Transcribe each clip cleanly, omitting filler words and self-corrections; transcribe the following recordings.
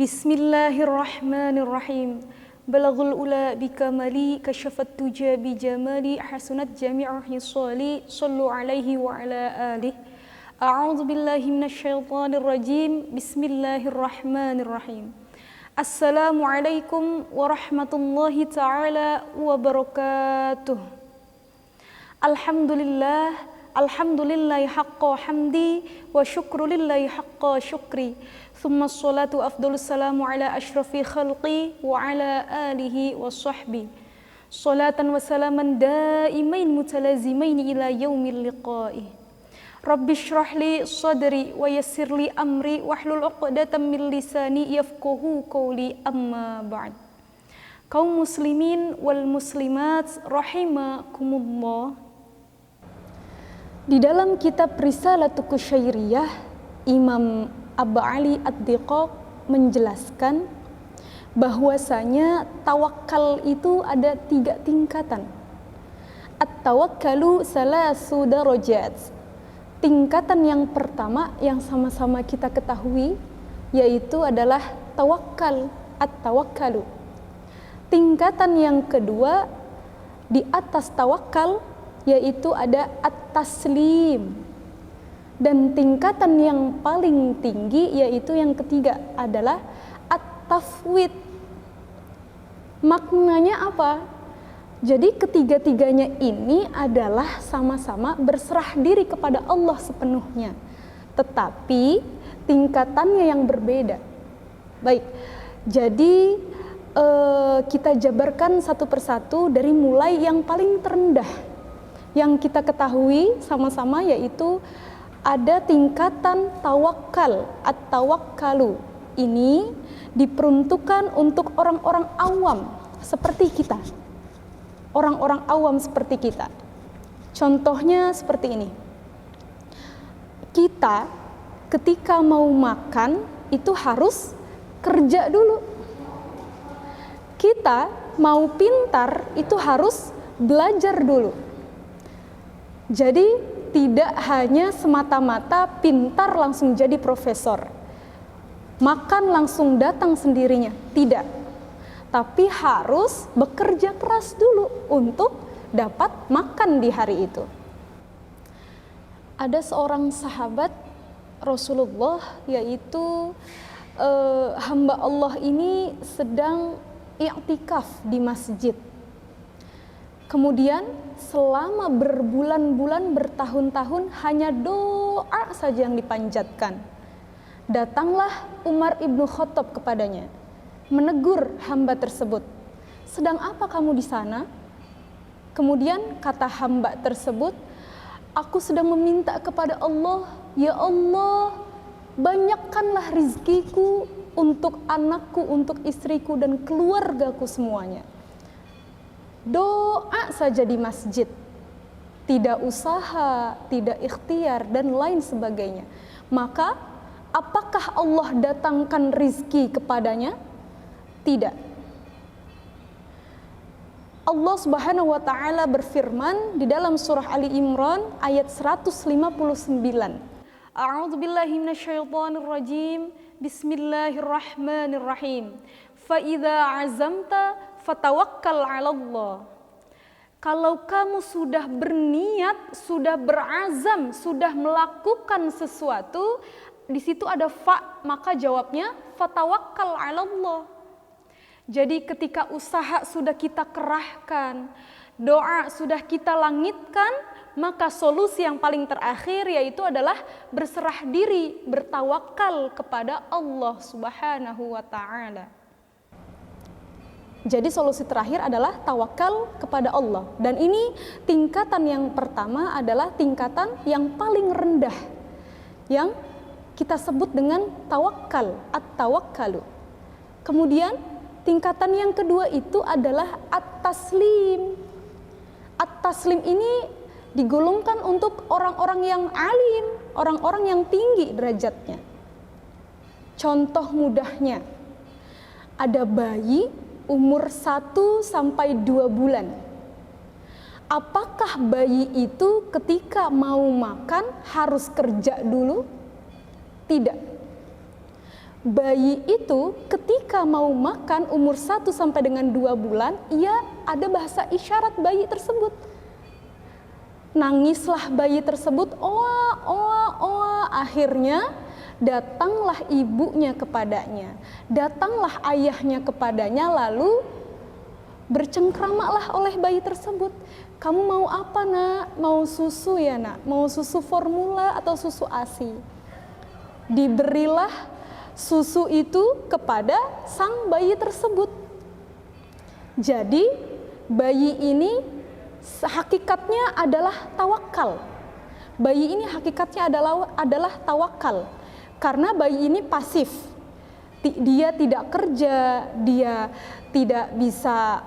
Bismillahirrahmanirrahim. Balaghul ula bikamali kasyafat tuja bijamali hasunat jami'ah hisali sallu alaihi wa ala alihi. A'udzu billahi minasyaitonir rajim. Bismillahirrahmanirrahim. Assalamualaikum warahmatullahi taala wabarakatuh. Alhamdulillahi haqqa hamdi wa syukrulillahi haqqa syukri. Thumma salatu afdalus salamu ala asyrafil khalqi wa ala alihi wa sahbihi. Salatan wa salaman daimain mutalazimain ila yaumil liqa'i. Rabbi shrah li sadri wa yassir li amri wahlul 'uqdatam min lisani yafqahu qawli, amma ba'd. Kaum muslimin wal muslimat rahimakumullah. Di dalam kitab Risalatul Qusyairiyah, Imam Abu Ali Ad-Diqaq menjelaskan bahwasanya tawakal itu ada 3 tingkatan. At-tawakkalu salasu darajat. Tingkatan yang pertama yang sama-sama kita ketahui yaitu adalah tawakal, at-tawakkalu. Tingkatan yang kedua di atas tawakal yaitu ada at-taslim. Dan tingkatan yang paling tinggi yaitu yang ketiga adalah at-tafwid. Maknanya apa? Jadi ketiga-tiganya ini adalah sama-sama berserah diri kepada Allah sepenuhnya, tetapi tingkatannya yang berbeda. Baik, jadi kita jabarkan satu persatu dari mulai yang paling terendah. Yang kita ketahui sama-sama yaitu ada tingkatan tawakal, at-tawakkalu. Ini diperuntukkan untuk orang-orang awam seperti kita. Orang-orang awam seperti kita. Contohnya seperti ini. Kita ketika mau makan itu harus kerja dulu. Kita mau pintar itu harus belajar dulu. Jadi tidak hanya semata-mata pintar langsung jadi profesor, makan langsung datang sendirinya, tidak. Tapi harus bekerja keras dulu untuk dapat makan di hari itu. Ada seorang sahabat Rasulullah, yaitu hamba Allah ini sedang i'tikaf di masjid. Kemudian selama berbulan-bulan, bertahun-tahun hanya doa saja yang dipanjatkan. Datanglah Umar ibnu Khattab kepadanya, menegur hamba tersebut. Sedang apa kamu di sana? Kemudian kata hamba tersebut, aku sedang meminta kepada Allah, ya Allah, banyakkanlah rizkiku untuk anakku, untuk istriku dan keluargaku semuanya. Doa saja di masjid, tidak usaha, tidak ikhtiar dan lain sebagainya. Maka apakah Allah datangkan rizki kepadanya? Tidak. Allah Subhanahu wa taala berfirman di dalam surah Ali Imran ayat 159. A'udzu billahi minasyaitonir rajim. Bismillahirrahmanirrahim. Fa idza azamta fatawakkal 'alallah. Kalau kamu sudah berniat, sudah berazam, sudah melakukan sesuatu, di situ ada fa, maka jawabnya fatawakkal 'alallah. Jadi ketika usaha sudah kita kerahkan, doa sudah kita langitkan, maka solusi yang paling terakhir yaitu adalah berserah diri, bertawakal kepada Allah Subhanahu wa taala. Jadi solusi terakhir adalah tawakal kepada Allah. Dan ini tingkatan yang pertama adalah tingkatan yang paling rendah, yang kita sebut dengan tawakal, at-tawakkalu. Kemudian tingkatan yang kedua itu adalah at-taslim. At-taslim ini digolongkan untuk orang-orang yang alim, orang-orang yang tinggi derajatnya. Contoh mudahnya, ada bayi umur 1 sampai 2 bulan. Apakah bayi itu ketika mau makan harus kerja dulu? Tidak. Bayi itu ketika mau makan umur 1 sampai dengan 2 bulan, ia ada bahasa isyarat bayi tersebut. Nangislah bayi tersebut, oa, oa, oa. Akhirnya datanglah ibunya kepadanya, datanglah ayahnya kepadanya, lalu bercengkramaklah oleh bayi tersebut. Kamu mau apa, nak? Mau susu ya, nak? Mau susu formula atau susu ASI? Diberilah susu itu kepada sang bayi tersebut. Jadi bayi ini hakikatnya adalah tawakal. Bayi ini hakikatnya adalah tawakal. Karena bayi ini pasif. Dia tidak kerja, dia tidak bisa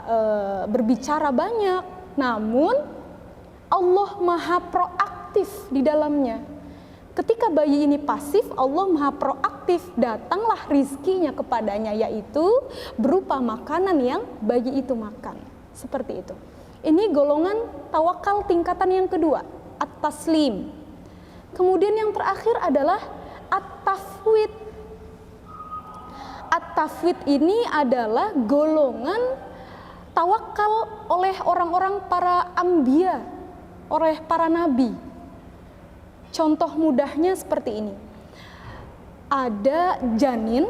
berbicara banyak. Namun Allah Maha proaktif di dalamnya. Ketika bayi ini pasif, Allah Maha proaktif, datanglah rizkinya kepadanya, yaitu berupa makanan yang bayi itu makan. Seperti itu. Ini golongan tawakal tingkatan yang kedua, at-taslim. Kemudian yang terakhir adalah at-tafwid. At-tafwid ini adalah golongan tawakal oleh orang-orang para anbiya, oleh para nabi. Contoh mudahnya seperti ini. Ada janin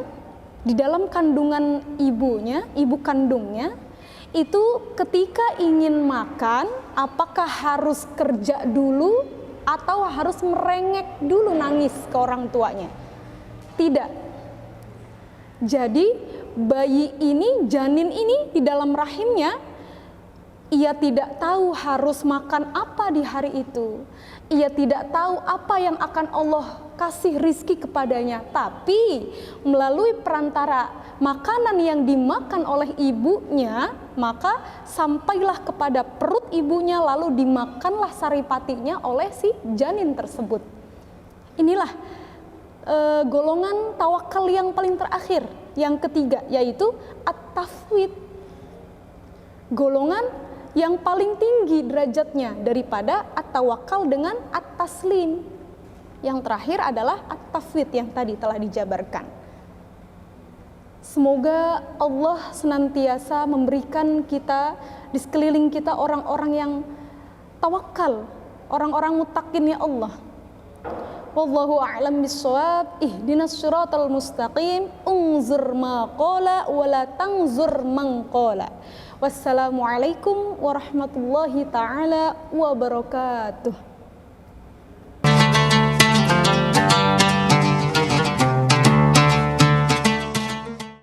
di dalam kandungan ibunya, ibu kandungnya, itu ketika ingin makan, apakah harus kerja dulu atau harus merengek dulu nangis ke orang tuanya? Tidak. Jadi bayi ini, janin ini di dalam rahimnya, ia tidak tahu harus makan apa di hari itu. Ia tidak tahu apa yang akan Allah kasih rizki kepadanya. Tapi melalui perantara makanan yang dimakan oleh ibunya, maka sampailah kepada perut ibunya, lalu dimakanlah saripatinya oleh si janin tersebut. Inilah golongan tawakal yang paling terakhir, yang ketiga, yaitu at-tafwid. Golongan yang paling tinggi derajatnya daripada at-tawakal dengan at-taslim. Yang terakhir adalah at-tafwid yang tadi telah dijabarkan. Semoga Allah senantiasa memberikan kita di sekeliling kita orang-orang yang tawakal, orang-orang muttaqin ya Allah. Wallahu a'lam bissawab. Ihdinas siratal mustaqim. Unzur ma qala wa la tanzur man qala. Wassalamualaikum warahmatullahi taala wabarakatuh.